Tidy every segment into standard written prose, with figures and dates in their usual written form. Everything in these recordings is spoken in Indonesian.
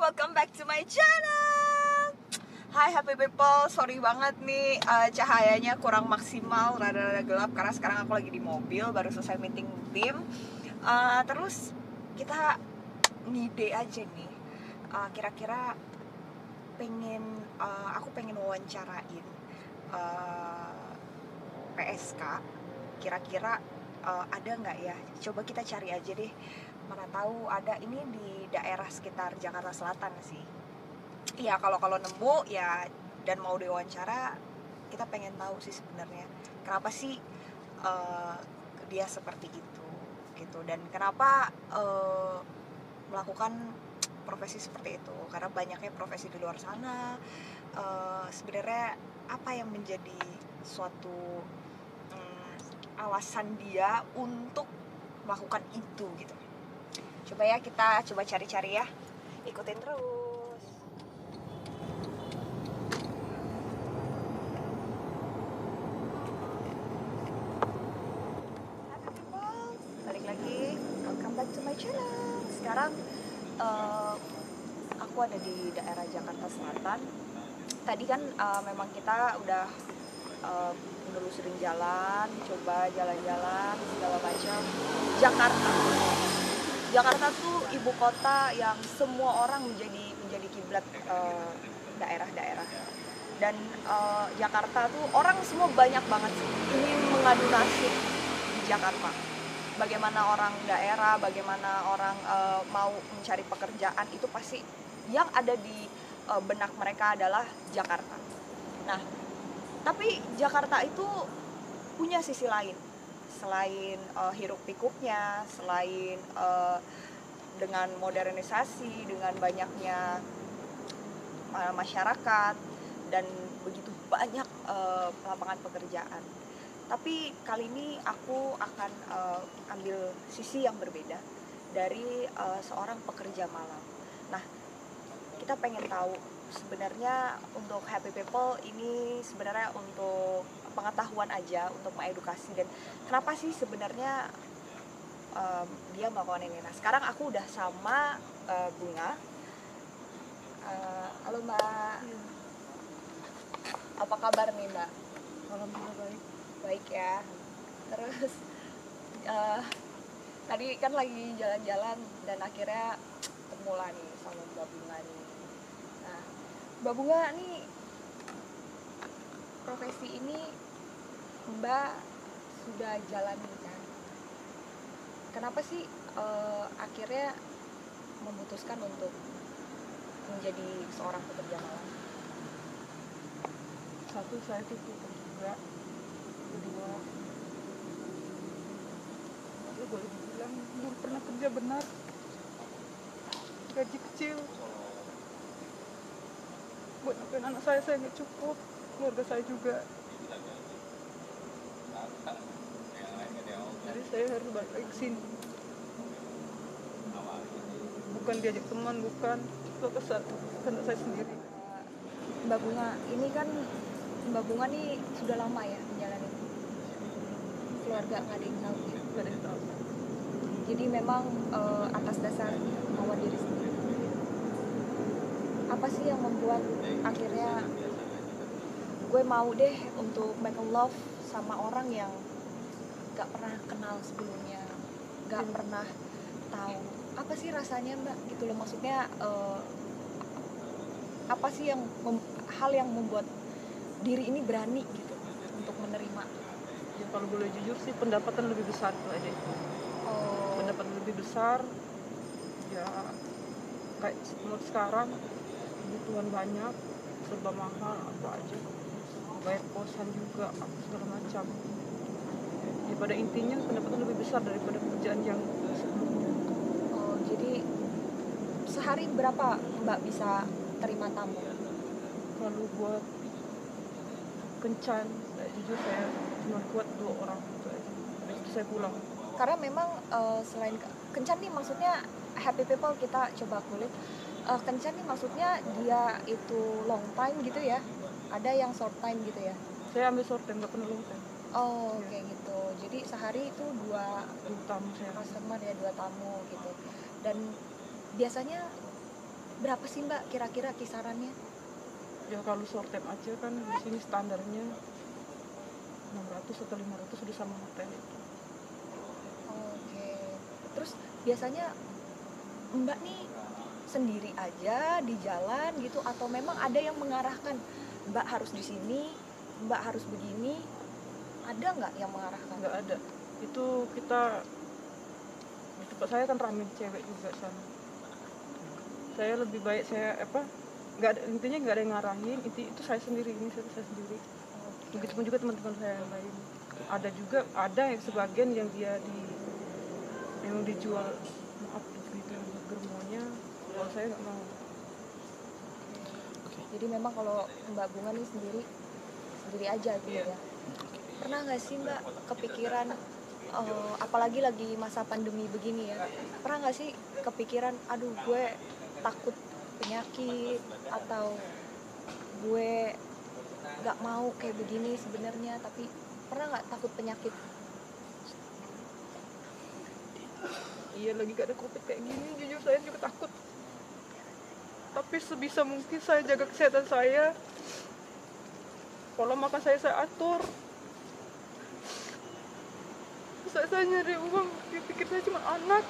Welcome back to my channel. Hai happy people, sorry banget nih cahayanya kurang maksimal, rada-rada gelap karena sekarang aku lagi di mobil, baru selesai meeting tim. Terus kita ngide aja nih, kira-kira aku pengen wawancarain PSK. Kira-kira ada nggak ya? Coba kita cari aja deh. Mana tahu ada, ini di daerah sekitar Jakarta Selatan sih. Ya kalau nemu ya dan mau diwawancara, kita pengen tahu sih sebenarnya kenapa sih dia seperti itu gitu, dan kenapa melakukan profesi seperti itu, karena banyaknya profesi di luar sana. Sebenarnya apa yang menjadi suatu alasan dia untuk melakukan itu gitu. Coba ya, kita coba cari-cari ya, ikutin terus. Happy people, balik lagi, welcome back to my channel. Sekarang aku ada di daerah Jakarta Selatan. Tadi kan memang kita udah menelusurin jalan, coba jalan-jalan segala macam. Jakarta tuh ibu kota yang semua orang menjadi kiblat daerah-daerah. Dan Jakarta tuh orang semua banyak banget ingin mengadu nasib di Jakarta. Bagaimana orang daerah, bagaimana orang mau mencari pekerjaan, itu pasti yang ada di benak mereka adalah Jakarta. Nah, tapi Jakarta itu punya sisi lain. Selain hiruk pikuknya, selain dengan modernisasi, dengan banyaknya masyarakat dan begitu banyak lapangan pekerjaan. Tapi kali ini aku akan ambil sisi yang berbeda dari seorang pekerja malam. Nah, kita pengen tahu sebenarnya untuk happy people ini sebenarnya untuk pengetahuan aja, untuk mengedukasi, dan kenapa sih sebenarnya dia melakukan ini. Nah, sekarang aku udah sama Bunga. Halo Mbak. Apa kabar nih Mbak? Alhamdulillah baik. Baik ya. Terus tadi kan lagi jalan-jalan dan akhirnya ketemu lah nih sama Mbak Bunga nih. Nah, Mbak Bunga nih, profesi ini Mbak sudah jalani kan? Kenapa sih akhirnya memutuskan untuk menjadi seorang pekerja malam? Satu, saya itu juga. Kedua, ya boleh dibilang belum pernah kerja benar. Gaji kecil. Buat nafkahin anak saya nggak cukup. Keluarga saya juga. Jadi saya harus balik lagi ke sini. Bukan diajak teman, bukan. Itu kehendak saya sendiri. Mbak Bunga, ini kan Mbak Bunga nih sudah lama ya menjalani keluarga, nggak ada yang tahu ya? Nggak ada yang tahu. Jadi memang atas dasar kemauan diri sendiri. Apa sih yang membuat akhirnya gue mau deh untuk make love sama orang yang gak pernah kenal sebelumnya, gak pernah tahu apa sih rasanya Mbak gitu loh, maksudnya apa sih yang hal yang membuat diri ini berani gitu untuk menerima? Ya kalau boleh jujur sih pendapatan lebih besar itu aja. Pendapatan lebih besar ya, kayak menurut sekarang kebutuhan banyak, serba mahal, apa aja, bayar kosan juga, apa segala macam. Ya pada intinya pendapatan lebih besar daripada pekerjaan yang sebelumnya. Jadi sehari berapa Mbak bisa terima tamu? Kalau buat kencan, jujur saya cuma kuat 2 orang itu aja. Habis itu saya pulang. Karena memang selain kencan nih maksudnya happy people kita coba kulik. Kencan nih maksudnya dia itu long time gitu ya? Ada yang short time gitu ya? Saya ambil short time, nggak pernah long time. Oh kayak gitu. Jadi sehari itu 2 Tamu saya. customer ya, 2 tamu gitu. Dan biasanya berapa sih Mbak kira-kira kisarannya? Ya kalau short time aja kan di sini standarnya 600 atau 500 sudah sama hotel itu. Oke. Terus biasanya Mbak nih sendiri aja di jalan gitu atau memang ada yang mengarahkan Mbak harus di sini, Mbak harus begini? Ada nggak yang mengarahkan? Nggak ada. Itu kita di tempat saya kan ramai cewek juga sana. Saya lebih baik nggak ada, intinya nggak ada yang ngarahin, itu saya sendiri, ini saya sendiri. Begitupun juga teman-teman saya yang lain. Ada yang sebagian yang dia memang dijual, maaf gitu germonya, kalau saya nggak mau. Jadi memang kalau Mbak Bunga nih sendiri aja gitu ya. Pernah nggak sih Mbak kepikiran apalagi lagi masa pandemi begini ya, pernah nggak sih kepikiran aduh gue takut penyakit atau gue nggak mau kayak begini sebenarnya, tapi pernah nggak takut penyakit? Iya, lagi gak ada covid kayak gini, jujur saya juga takut. Tapi sebisa mungkin saya jaga kesehatan saya. Pola makan saya atur. Saya nyari uang, pikir saya cuma anak.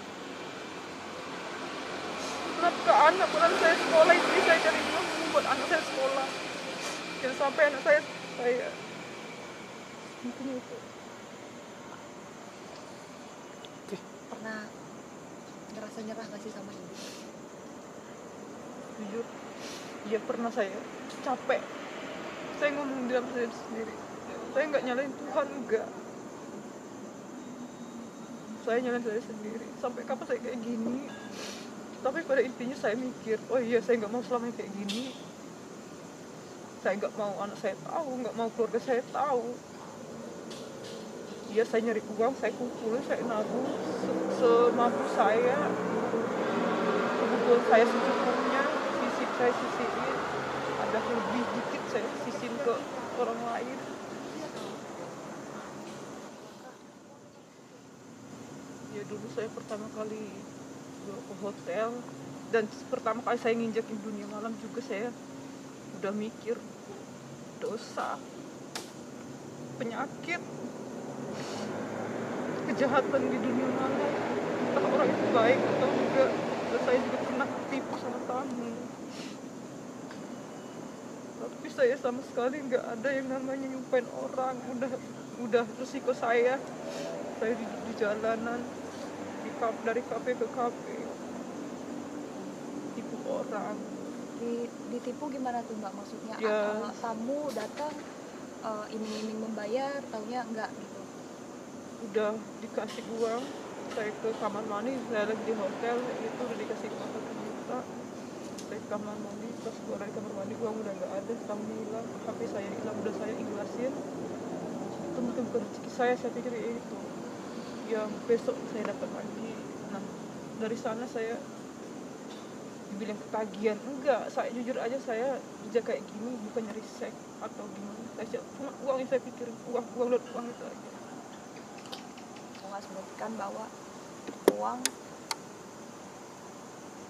Kenapa anak, bukan saya sekolah, istri saya cari uang buat anak saya sekolah. Jangan sampai anak saya intinya itu. Pernah ngerasa nyerah gak sih sama hidup? Jujur, ya pernah saya capek. Saya ngomong di dalam saya sendiri. Saya nggak nyalain Tuhan, enggak. Saya nyalain saya sendiri. Sampai kapan saya kayak gini? Tapi pada intinya saya mikir, oh iya saya nggak mau selamanya kayak gini. Saya nggak mau anak saya tahu, nggak mau keluarga saya tahu. Iya saya nyari uang, saya kumpulin, saya nabung semampu saya. Kebutuhan saya secukupnya, saya sisihin. Ada lebih dikit saya sisihin ke orang lain. Ya dulu saya pertama kali ke hotel, dan pertama kali saya nginjakin dunia malam juga saya udah mikir dosa, penyakit, kejahatan di dunia malam, entah orang itu baik atau enggak. Dan saya juga pernah ketipu sama tamu, tapi saya sama sekali nggak ada yang namanya nyumpain orang. Udah resiko saya di jalanan, dari kafe ke kafe, tipu orang. Ditipu gimana tuh Mbak maksudnya? Ya. Tamu datang iming-iming membayar, taunya enggak gitu. Udah dikasih uang, saya ke kamar mandi, saya lagi di hotel, itu udah dikasih uang 1 juta. Saya ke kamar mandi, pas keluar dari kamar mandi uang udah nggak ada, tamu hilang, HP saya hilang, udah saya ikhlasin. Itu mungkin bukan rezeki saya pikir itu. Yang besok saya dapat lagi. Nah, dari sana saya dibilang ketagihan, enggak, saya jujur aja saya kerja kayak gini bukan nyari seks atau gimana. Saya cuma uang yang saya pikirin, uang itu aja. Nggak sebutkan bahwa uang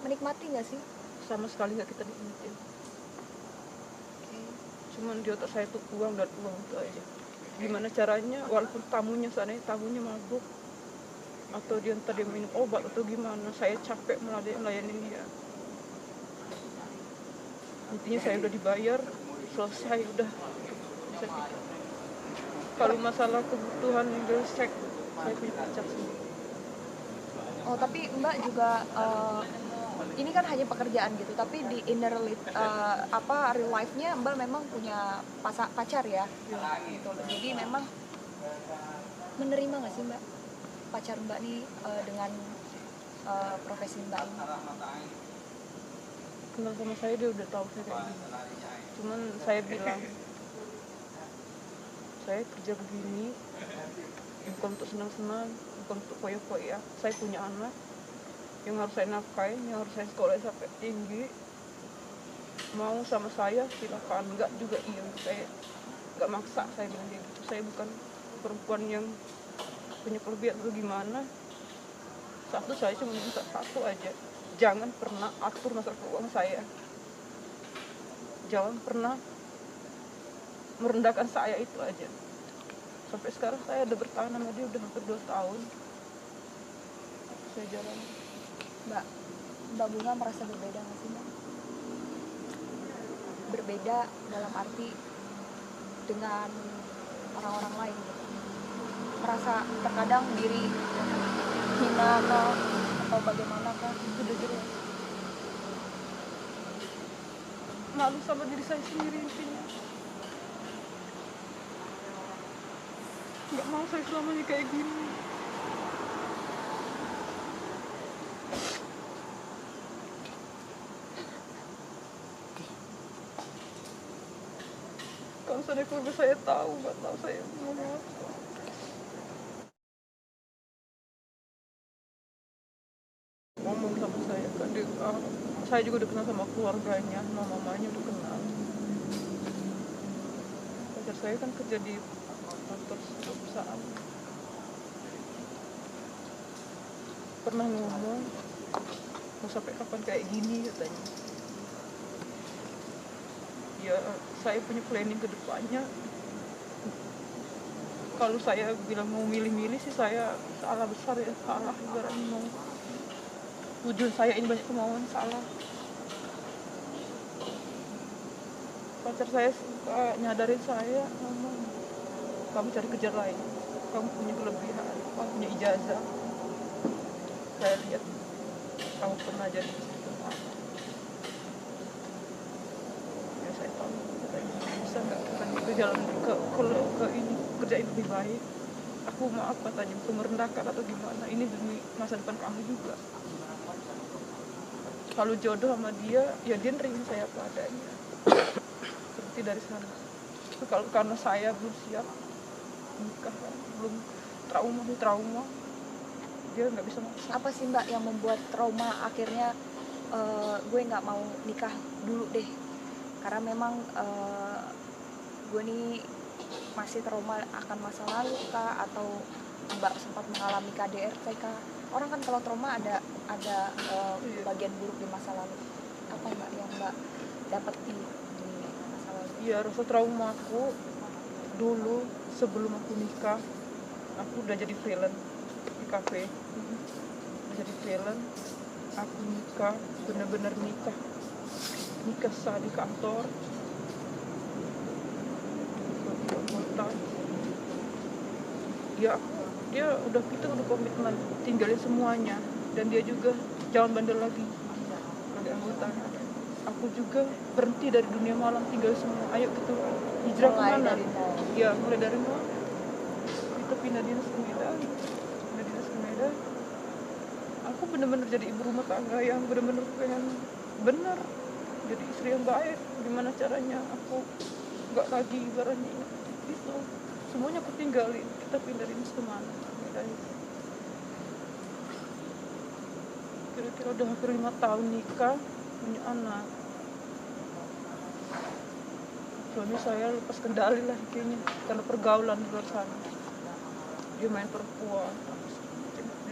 menikmati nggak sih? Sama sekali nggak kita nikmatin. Okay. Cuman di otak saya tuh uang dan uang itu aja. Gimana caranya, walaupun tamunya mabuk atau dia ntar dia minum obat atau gimana, saya capek melayani dia. Intinya saya udah dibayar, selesai, udah bisa pikir. Kalau masalah kebutuhan yang seks, saya punya pacar sendiri. Oh tapi Mbak juga ini kan hanya pekerjaan gitu, tapi di real life-nya Mbak memang punya pacar ya, gitu. Jadi memang menerima nggak sih Mbak pacar Mbak nih dengan profesi Mbak ini? kenal sama saya dia udah tahu saya kayak gini. Cuman saya bilang saya kerja begini bukan untuk senang-senang, bukan untuk foya-foya. Saya punya anak yang harus saya nafkahin, yang harus saya sekolah sampai tinggi. Mau sama saya silakan, enggak juga iya. Saya enggak maksa, saya bilang kayak gitu. Saya bukan perempuan yang punya kelebihan atau gimana. Satu, saya cuma minta satu aja, jangan pernah atur masalah keuangan saya. Jangan pernah merendahkan saya, itu aja. Sampai sekarang saya udah bertahan sama dia udah hampir 2 tahun. Saya jalan. Mbak Bunga merasa berbeda nggak sih, Mbak? Berbeda dalam arti dengan orang-orang lain gitu. Merasa terkadang diri hina kah atau bagaimana kah? Udah jelas. Malu sama diri saya sendiri intinya. Nggak mau saya selamanya kayak gini. Kalau saya keluarga saya tahu, nggak tahu saya ngomong apa. Ngomong sama saya kan dia, saya juga udah kenal sama keluarganya, sama mamanya udah kenal. Pacar saya kan kerja di kantor perusahaan. Pernah ngomong mau sampai kapan kayak gini katanya. Ya saya punya planning ke depannya. Kalau saya bilang mau milih-milih sih saya salah besar ya, salah ibaratnya mau tujuan saya ini banyak kemauan, salah. Pacar saya suka nyadarin saya, ngomong kamu cari kerja lain, kamu punya kelebihan, kamu punya ijazah, saya lihat kamu pernah jadi istri rumah. Ya saya tahu katanya bisa nggak ke jalan ke ini kerjain lebih baik. Aku maaf katanya untuk merendahkan atau gimana, ini demi masa depan kamu juga. Kalau jodoh sama dia, ya dia nerima saya apa adanya. Seperti dari sana. Tapi kalau karena saya belum siap nikah, belum trauma, dia nggak bisa maksa. Apa sih Mbak yang membuat trauma akhirnya gue nggak mau nikah dulu deh, karena memang gue nih masih trauma akan masa lalu kah, atau Mbak sempat mengalami KDRT kah? Orang kan kalau trauma ada bagian buruk di masa lalu. Apa Mbak yang Mbak dapat di masa lalu? Iya, rasa traumaku dulu sebelum aku nikah, aku udah jadi freelance di kafe. Udah jadi freelance, aku nikah, bener-bener nikah sah di kantor. Ya dia udah gitu udah komitmen tinggalin semuanya, dan dia juga jangan bandel lagi sebagai anggota. Aku juga berhenti dari dunia malam, tinggal semua, ayo gitu hijrah kemana? Ya mulai dari nol. Kita pindah dinas ke Medan. Aku bener-bener jadi ibu rumah tangga yang bener-bener pengen bener jadi istri yang baik. Gimana caranya aku nggak lagi ibaratnya itu semuanya aku tinggalin, kita pindah dinas kemana? Medan. Kira-kira udah hampir 5 tahun nikah, punya anak. Suami saya lepas kendali lah kayaknya karena pergaulan di luar sana. Dia main perempuan,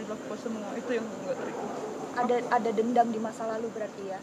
dilakukan semua, itu yang nggak terima. Ada dendam di masa lalu berarti ya?